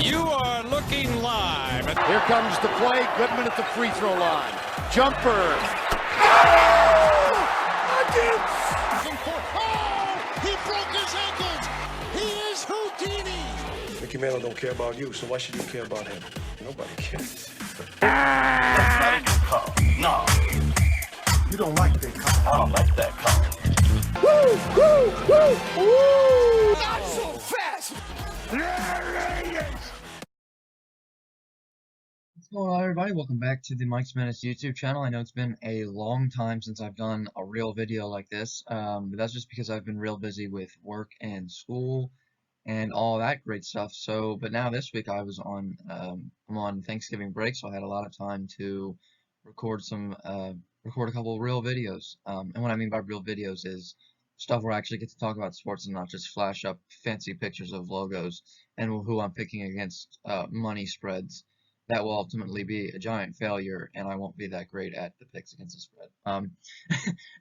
You are looking live. Here comes the play. Goodman at the free throw line. Jumper. He broke his ankles. He is Houdini. Mickey Mantle don't care about you, so why should you care about him? Nobody cares. That's not a good call. No. You don't like that call. I don't like that call. Woo, woo, woo, woo. Not so fast. What's going on, everybody? Welcome back to the Mike's Minutes YouTube channel. I know it's been a long time since I've done a real video like this, but that's just because I've been real busy with work and school and all that great stuff. So, but now this week I was on, I'm on Thanksgiving break, so I had a lot of time to record record a couple of real videos. And what I mean by real videos is stuff where I actually get to talk about sports and not just flash up fancy pictures of logos and who I'm picking against money spreads. That will ultimately be a giant failure, and I won't be that great at the picks against the spread.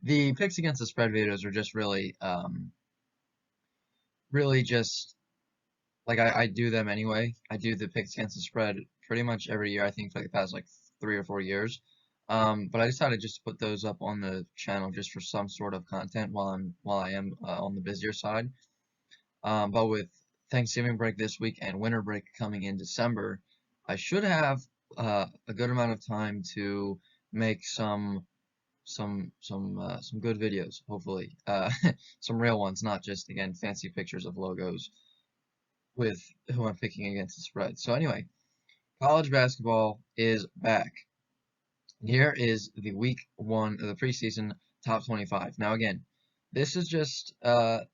The picks against the spread videos are just really just like I do them anyway. I do the picks against the spread pretty much every year, I think, for the past like 3 or 4 years. But I decided just to put those up on the channel just for some sort of content while I am on the busier side. But with Thanksgiving break this week and winter break coming in December, I should have a good amount of time to make some good videos, hopefully. Some real ones, not just, again, fancy pictures of logos with who I'm picking against the spread. So anyway, college basketball is back. Here is the week 1 of the preseason top 25. Now again, this is just college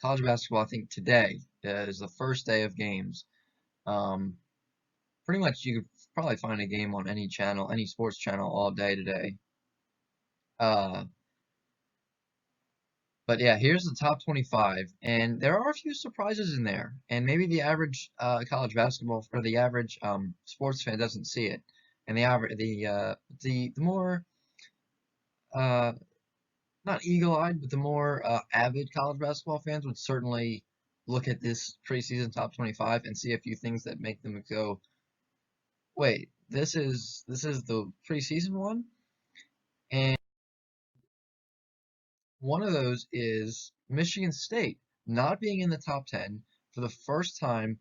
basketball. I think today is the first day of games. Pretty much you could probably find a game on any channel, any sports channel all day today. But yeah, here's the top 25, and there are a few surprises in there, and maybe the average college basketball or the average sports fan doesn't see it, and the more not eagle-eyed, but the more avid college basketball fans would certainly look at this preseason top 25 and see a few things that make them go, wait, this is the preseason one? And one of those is Michigan State not being in the top 10 for the first time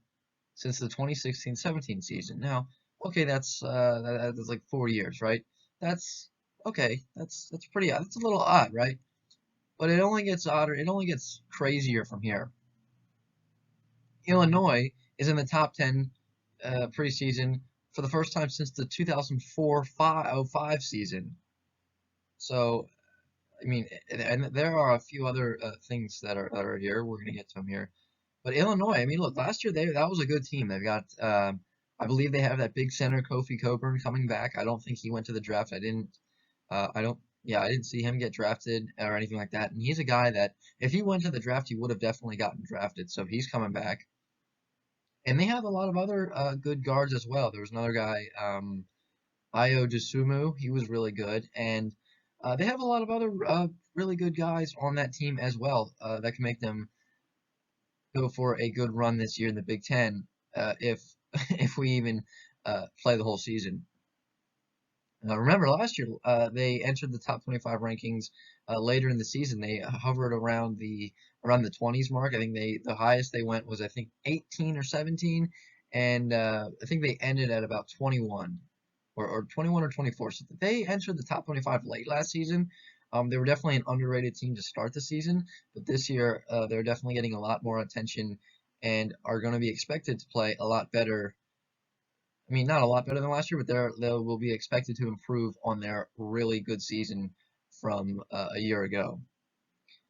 since the 2016-17 season. Now, okay, that's like 4 years, right? That's okay. That's pretty odd. That's a little odd, right? But it only gets odder. It only gets crazier from here. Illinois is in the top 10 preseason for the first time since the 2004-05 season. So, I mean, and there are a few other things that are here. We're going to get to them here. But Illinois, I mean, look, last year that was a good team. They've got, I believe they have that big center, Kofi Cockburn, coming back. I don't think he went to the draft. I didn't see him get drafted or anything like that. And he's a guy that if he went to the draft, he would have definitely gotten drafted. So he's coming back. And they have a lot of other good guards as well. There was another guy, Ayo Dosunmu. He was really good. And they have a lot of other really good guys on that team as well that can make them go for a good run this year in the Big Ten if we even play the whole season. Remember last year they entered the top 25 rankings later in the season. They hovered around the 20s mark. I think the highest they went was 18 or 17, and I think they ended at about 21 or 21 or 24. So they entered the top 25 late last season. They were definitely an underrated team to start the season, but this year they're definitely getting a lot more attention and are going to be expected to play a lot better. I mean, not a lot better than last year, but they will be expected to improve on their really good season from a year ago.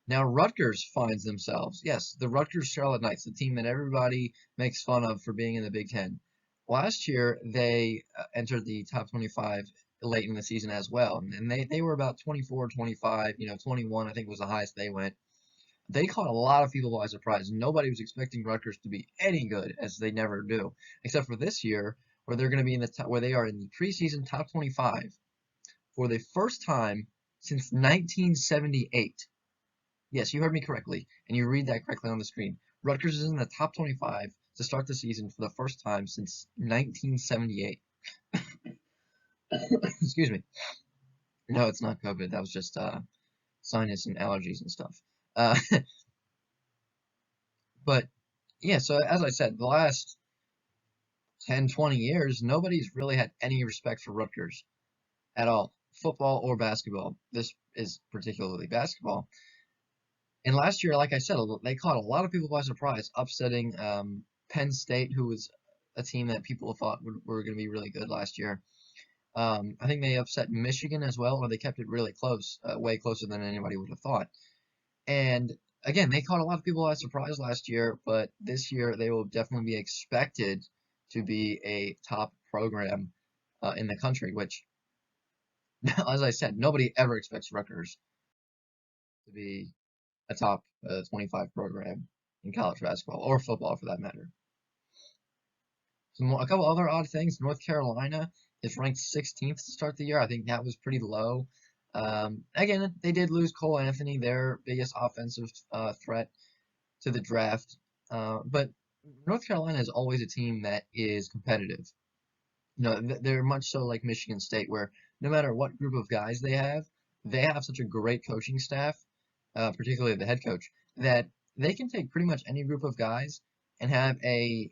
Now, Rutgers finds themselves, yes, the Rutgers Charlotte Knights, the team that everybody makes fun of for being in the Big Ten. Last year, they entered the top 25 late in the season as well, and they were about 24, 25, 21, I think was the highest they went. They caught a lot of people by surprise. Nobody was expecting Rutgers to be any good, as they never do, except for this year, where they're going to be in the where they are in the preseason top 25 for the first time since 1978. Yes, you heard me correctly, and you read that correctly on the screen. Rutgers is in the top 25 to start the season for the first time since 1978. Excuse me. No, it's not COVID. That was just sinus and allergies and stuff. But yeah, so as I said, the last 10, 20 years, nobody's really had any respect for Rutgers at all, football or basketball. This is particularly basketball. And last year, like I said, they caught a lot of people by surprise, upsetting Penn State, who was a team that people thought were going to be really good last year. I think they upset Michigan as well, or they kept it really close, way closer than anybody would have thought. And again, they caught a lot of people by surprise last year, but this year they will definitely be expected to be a top program in the country, which, as I said, nobody ever expects Rutgers to be a top 25 program in college basketball, or football for that matter. A couple other odd things. North Carolina is ranked 16th to start the year. I think that was pretty low. Again, they did lose Cole Anthony, their biggest offensive threat to the draft. But North Carolina is always a team that is competitive. They're much so like Michigan State, where no matter what group of guys they have such a great coaching staff, particularly the head coach, that they can take pretty much any group of guys and have a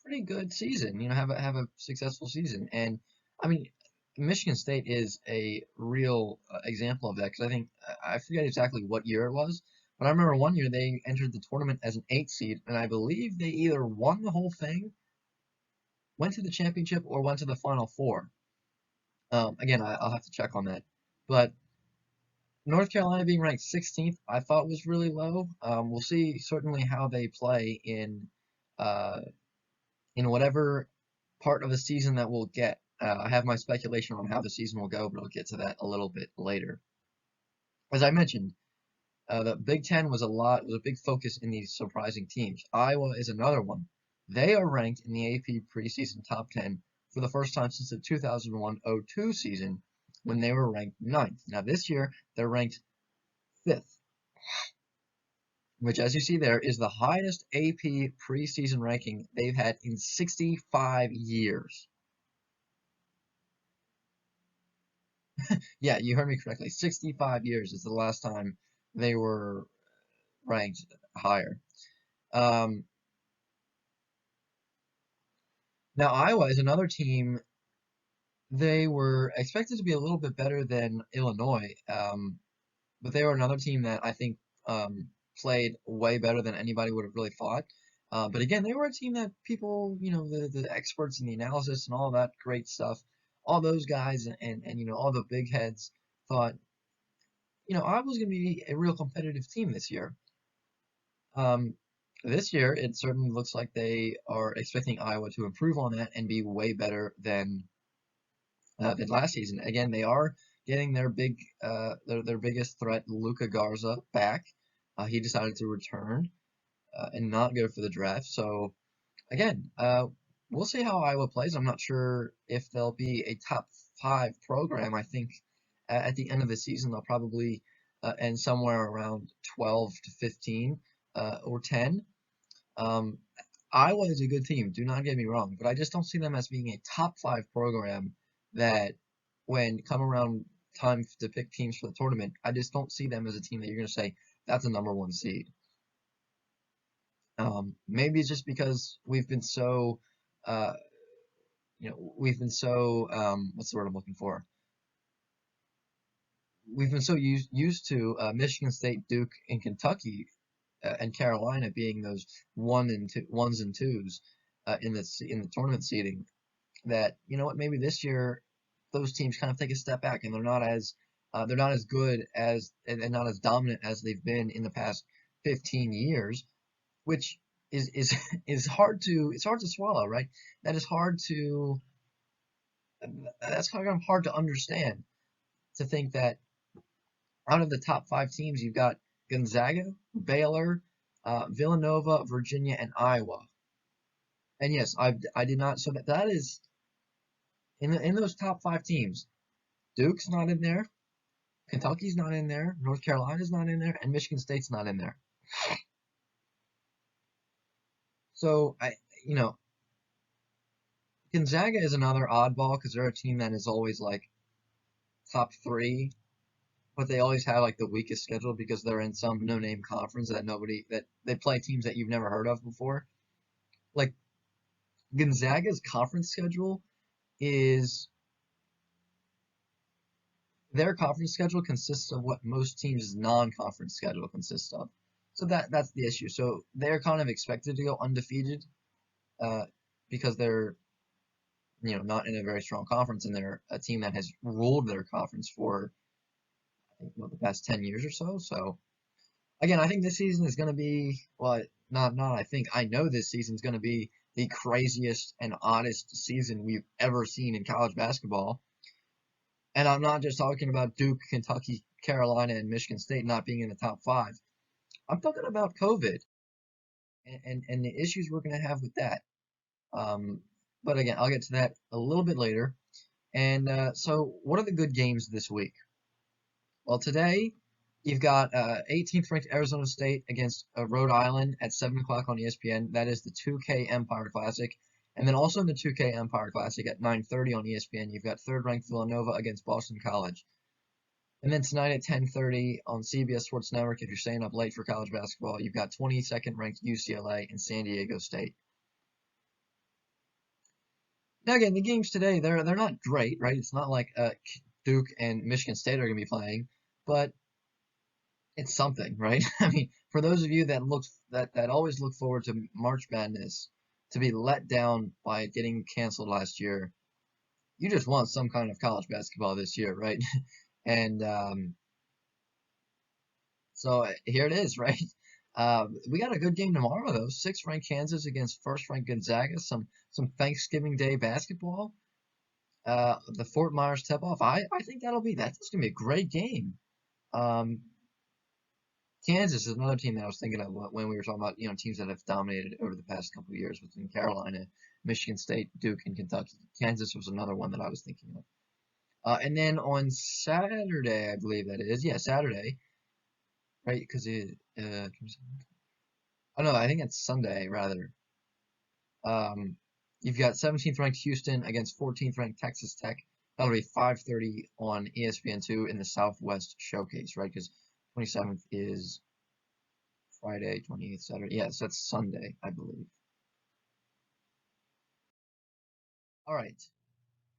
pretty good season, have a successful season. And I mean, Michigan State is a real example of that, because I forget exactly what year it was, but I remember one year they entered the tournament as an 8 seed, and I believe they either won the whole thing, went to the championship, or went to the Final Four. Again, I'll have to check on that. But North Carolina being ranked 16th, I thought was really low. We'll see certainly how they play in whatever part of the season that we'll get. I have my speculation on how the season will go, but I'll get to that a little bit later. As I mentioned, the Big Ten was a big focus in these surprising teams. Iowa is another one. They are ranked in the AP preseason top 10 for the first time since the 2001-02 season, when they were ranked 9th. Now this year, they're ranked 5th, which, as you see there, is the highest AP preseason ranking they've had in 65 years. Yeah, you heard me correctly. 65 years is the last time they were ranked higher. Now, Iowa is another team. They were expected to be a little bit better than Illinois, but they were another team that I think played way better than anybody would have really thought. But again, they were a team that people, the experts in the analysis and all that great stuff, all those guys and all the big heads thought, Iowa's going to be a real competitive team this year. This year, it certainly looks like they are expecting Iowa to improve on that and be way better than last season. Again, they are getting their biggest threat, Luka Garza, back. He decided to return and not go for the draft. So again, we'll see how Iowa plays. I'm not sure if they'll be a top 5 program. I think at the end of the season they'll probably end somewhere around 12 to 15 or 10. Iowa is a good team, do not get me wrong, but I just don't see them as being a top 5 program that when come around time to pick teams for the tournament, I just don't see them as a team that you're going to say, that's a number 1 seed. Maybe it's just because we've been so, what's the word I'm looking for? We've been so used to Michigan State, Duke, and Kentucky and Carolina being those 1s and 2s in the tournament seeding, that maybe this year those teams kind of take a step back and they're not as good as and not as dominant as they've been in the past 15 years, which is hard to swallow, right? That's kind of hard to understand, to think that out of the top 5 teams you've got Gonzaga, Baylor, Villanova, Virginia, and Iowa. And yes, I did not. So that is in those top 5 teams. Duke's not in there, Kentucky's not in there, North Carolina's not in there, and Michigan State's not in there. So you know, Gonzaga is another oddball because they're a team that is always like top three, but they always have like the weakest schedule because they're in some no-name conference that they play teams that you've never heard of before. Like Gonzaga's conference schedule is their conference schedule consists of what most teams' non-conference schedule consists of. So that's the issue. So they're kind of expected to go undefeated, because they're not in a very strong conference, and they're a team that has ruled their conference for I think the past 10 years or so. So again, I think this season is going to be, well, not I think, I know this season is going to be the craziest and oddest season we've ever seen in college basketball. And I'm not just talking about Duke, Kentucky, Carolina, and Michigan State not being in the top five. I'm talking about COVID and the issues we're going to have with that. But again, I'll get to that a little bit later. And so what are the good games this week? Well, today you've got 18th ranked Arizona State against Rhode Island at 7 o'clock on ESPN. That is the 2K Empire Classic. And then also in the 2K Empire Classic at 9:30 on ESPN, you've got 3rd ranked Villanova against Boston College. And then tonight at 10:30 on CBS Sports Network, if you're staying up late for college basketball, you've got 22nd ranked UCLA and San Diego State. Now again, the games today, they're not great, right? It's not like Duke and Michigan State are going to be playing, but it's something, right? I mean, for those of you that always look forward to March Madness, to be let down by getting canceled last year, you just want some kind of college basketball this year, right? And so here it is, right? We got a good game tomorrow, though. 6th ranked Kansas against 1st ranked Gonzaga. Some Thanksgiving Day basketball. The Fort Myers tip-off. I think that's gonna be a great game. Kansas is another team that I was thinking of when we were talking about teams that have dominated over the past couple of years between Carolina, Michigan State, Duke, and Kentucky. Kansas was another one that I was thinking of. And then on Saturday, I believe that is, yeah, Saturday, right? Because oh no, I think it's Sunday rather. You've got 17th ranked Houston against 14th ranked Texas Tech. That'll be 5:30 on ESPN2 in the Southwest Showcase, right? Because 27th is Friday, 28th Saturday. Yes, that's Sunday, I believe. All right.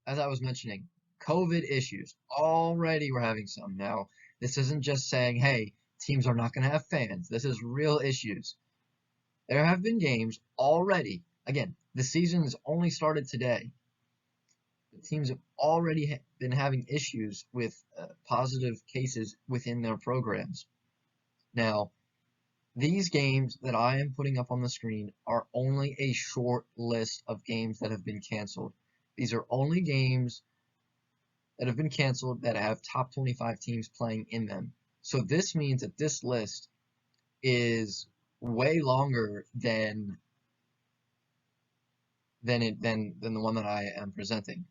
As I was mentioning, COVID issues. Already we're having some. Now, this isn't just saying, hey, teams are not going to have fans. This is real issues. There have been games already. Again, the season's only started today. The teams have already been having issues with positive cases within their programs. Now, these games that I am putting up on the screen are only a short list of games that have been canceled. These are only games that have been canceled that have top 25 teams playing in them. So this means that this list is way longer than the one that I am presenting.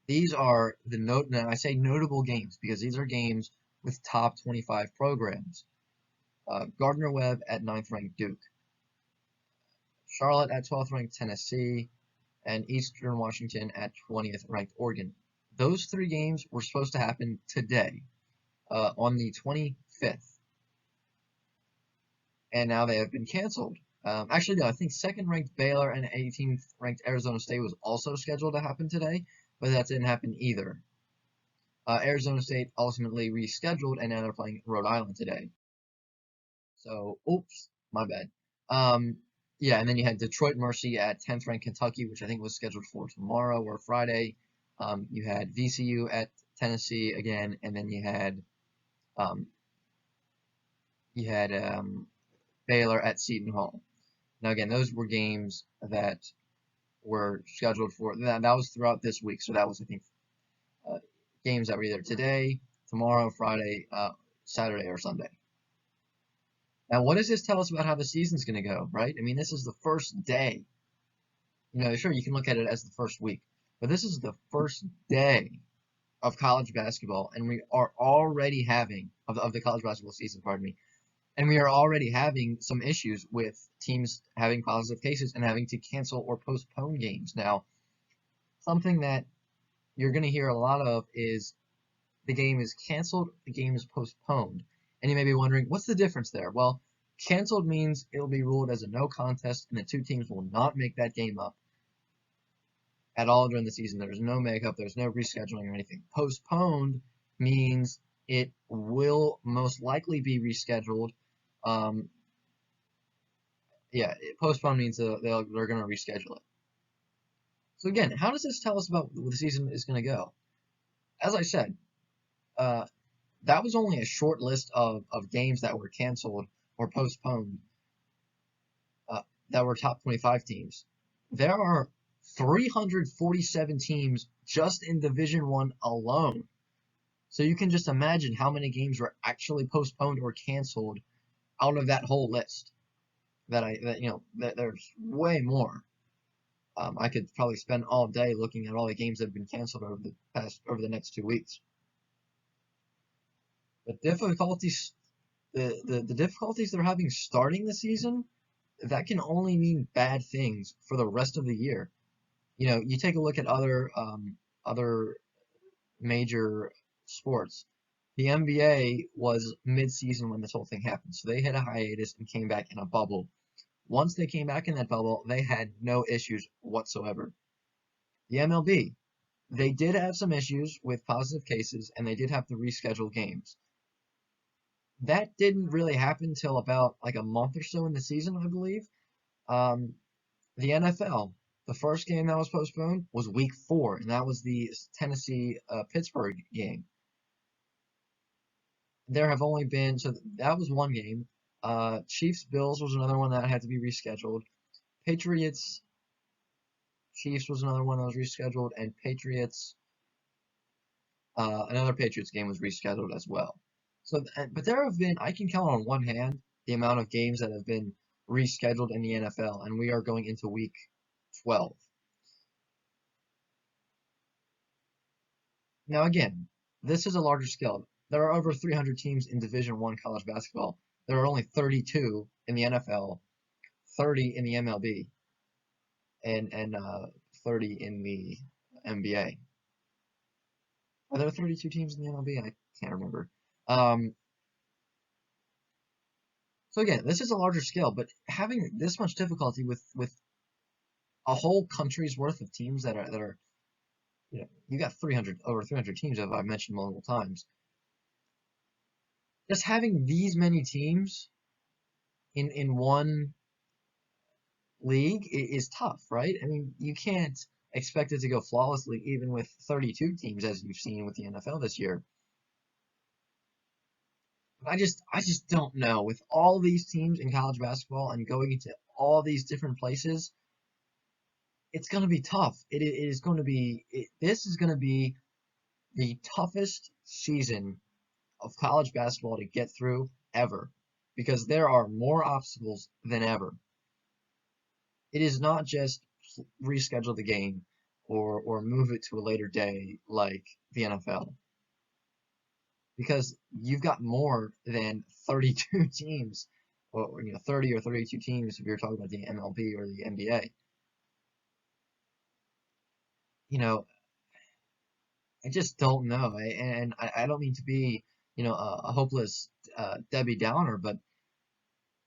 These are now I say notable games because these are games with top 25 programs. Gardner-Webb at 9th ranked Duke, Charlotte at 12th ranked Tennessee, and Eastern Washington at 20th ranked Oregon. Those 3 games were supposed to happen today, on the 25th, and now they have been canceled. Actually, no, I think 2nd ranked Baylor and 18th ranked Arizona State was also scheduled to happen today, but that didn't happen either. Arizona State ultimately rescheduled, and now they're playing Rhode Island today. So, oops, my bad. Yeah, and then you had Detroit Mercy at 10th ranked Kentucky, which I think was scheduled for tomorrow or Friday. You had VCU at Tennessee again, and then you had Baylor at Seton Hall. Now again, those were games that were scheduled for that was throughout this week. So that was, I think, games that were either today, tomorrow, Friday, Saturday, or Sunday. Now, what does this tell us about how the season's going to go, right? I mean, this is the first day. Sure, you can look at it as the first week, but this is the first day of college basketball, and we are already having, of the college basketball season, pardon me, And we are already having some issues with teams having positive cases and having to cancel or postpone games. Now, something that you're going to hear a lot of is the game is canceled, the game is postponed. And you may be wondering, what's the difference there? Well, canceled means it'll be ruled as a no contest, and the two teams will not make that game up at all during the season. There's no makeup, there's no rescheduling or anything. Postponed means it will most likely be rescheduled. Postponed means they're going to reschedule it. So again, how does this tell us about what the season is going to go? As I said, that was only a short list of games that were canceled or postponed that were top 25 teams. There are 347 teams just in Division I alone. So you can just imagine how many games were actually postponed or canceled out of that whole list. There's way more. I could probably spend all day looking at all the games that have been canceled over the next 2 weeks. The difficulties they're having starting the season, that can only mean bad things for the rest of the year. You take a look at other major sports. The NBA was mid-season when this whole thing happened, so they hit a hiatus and came back in a bubble. Once they came back in that bubble, they had no issues whatsoever. The MLB, they did have some issues with positive cases, and they did have to reschedule games. That didn't really happen until about like a month or so in the season, I believe. The NFL, the first game that was postponed was week 4, and that was the Tennessee-Pittsburgh game. There have only been, so that was one game. Chiefs-Bills was another one that had to be rescheduled. Patriots-Chiefs was another one that was rescheduled, and another Patriots game was rescheduled as well. So, but there have been, I can count on one hand the amount of games that have been rescheduled in the NFL, and we are going into week 12. Now again, this is a larger scale. There are over 300 teams in Division I college basketball. There are only 32 in the NFL, 30 in the MLB, and 30 in the NBA. Are there 32 teams in the MLB? I can't remember. So again, this is a larger scale, but having this much difficulty with a whole country's worth of teams that are you got over 300 teams, as I've mentioned multiple times. Just having these many teams in one league is tough, right? I mean, you can't expect it to go flawlessly even with 32 teams, as you've seen with the NFL this year. But I just don't know. With all these teams in college basketball and going into all these different places, it's going to be tough. This is going to be the toughest season of college basketball to get through ever, because there are more obstacles than ever. It is not just reschedule the game or move it to a later day like the NFL, because you've got more than 32 teams, or 30 or 32 teams if you're talking about the MLB or the NBA. I just don't know, and I don't mean to be a hopeless Debbie Downer, but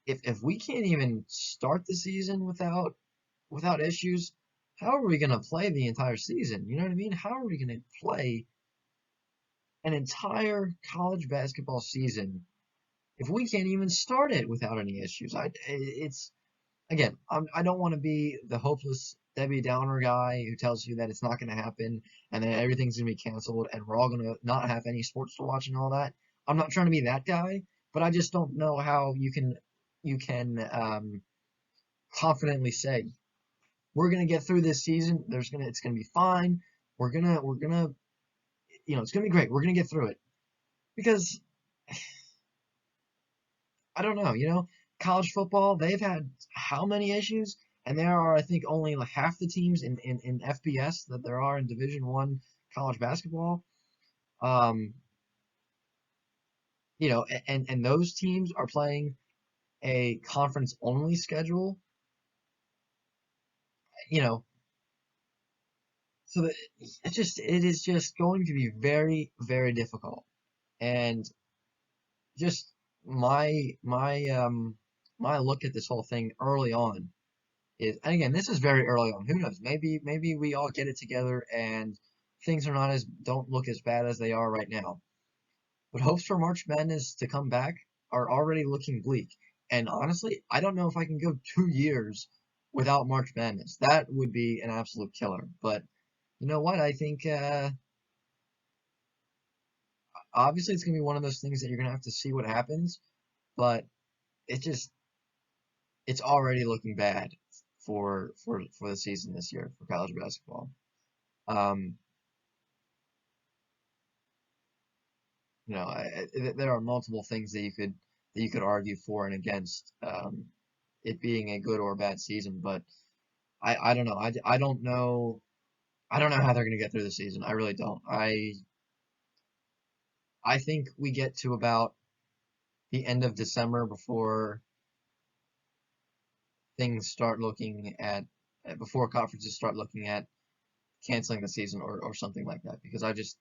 if we can't even start the season without issues, how are we going to play the entire season? You know what I mean? How are we going to play an entire college basketball season if we can't even start it without any issues? I don't want to be the hopeless Debbie Downer guy who tells you that it's not going to happen and that everything's going to be canceled and we're all going to not have any sports to watch and all that. I'm not trying to be that guy, but I just don't know how you can confidently say we're going to get through this season. It's going to be fine. We're gonna it's going to be great. We're going to get through it, because I don't know. College football, they've had how many issues? And there are, I think, only like half the teams in FBS that there are in Division I college basketball. you know, and those teams are playing a conference only schedule, you know, so that it is just going to be very, very difficult. And just my look at this whole thing early on is, and again, this is very early on. Who knows? Maybe we all get it together and things are not as don't look as bad as they are right now. But hopes for March Madness to come back are already looking bleak. And honestly, I don't know if I can go 2 years without March Madness. That would be an absolute killer. But you know what? I think obviously it's gonna be one of those things that you're gonna have to see what happens. But it just it's already looking bad for the season this year for college basketball. Um, you know, there are multiple things that you could argue for and against it being a good or bad season, but I don't know. I don't know. I don't know how they're going to get through the season. I really don't. I think we get to about the end of December before things start looking at before conferences start looking at canceling the season or something like that, because I just,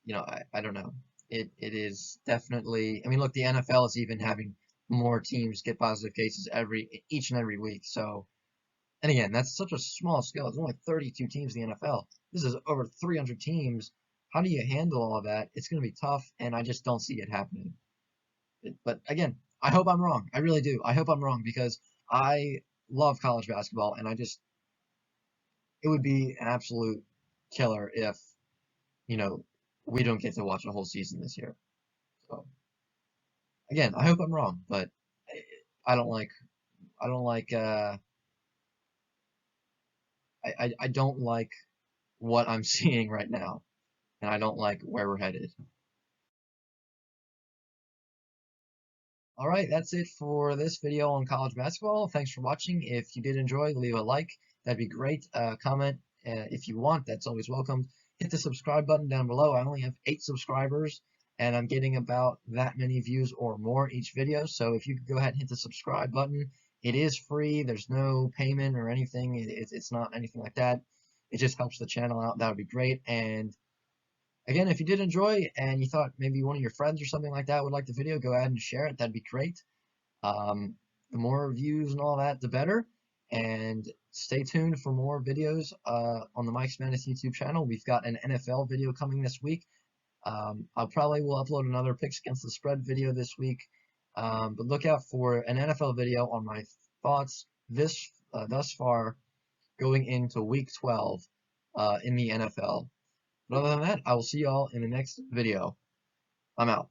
you know, I don't know. It is definitely. I mean, look, the NFL is even having more teams get positive cases each and every week. So, and again, that's such a small scale. There's only 32 teams in the NFL. This is over 300 teams. How do you handle all of that? It's going to be tough, and I just don't see it happening. But again, I hope I'm wrong. I really do. I hope I'm wrong because I love college basketball, and it would be an absolute killer if, you know, we don't get to watch a whole season this year. So again, I hope I'm wrong, but I don't like I don't like I don't like what I'm seeing right now, and I don't like where we're headed. All right, that's it for this video on college basketball. Thanks for watching. If you did enjoy, leave a like. That'd be great. Comment if you want. That's always welcome. Hit the subscribe button down below. I only have 8 subscribers, and I'm getting about that many views or more each video. So if you could go ahead and hit the subscribe button, it is free. There's no payment or anything. It's not anything like that. It just helps the channel out. That would be great. And again, if you did enjoy and you thought maybe one of your friends or something like that would like the video, go ahead and share it. That'd be great. The more views and all that, the better. And stay tuned for more videos on the Mike's Madness YouTube channel. We've got an NFL video coming this week. I probably will upload another picks against the spread video this week. But look out for an NFL video on my thoughts thus far going into Week 12 in the NFL. But other than that, I will see y'all in the next video. I'm out.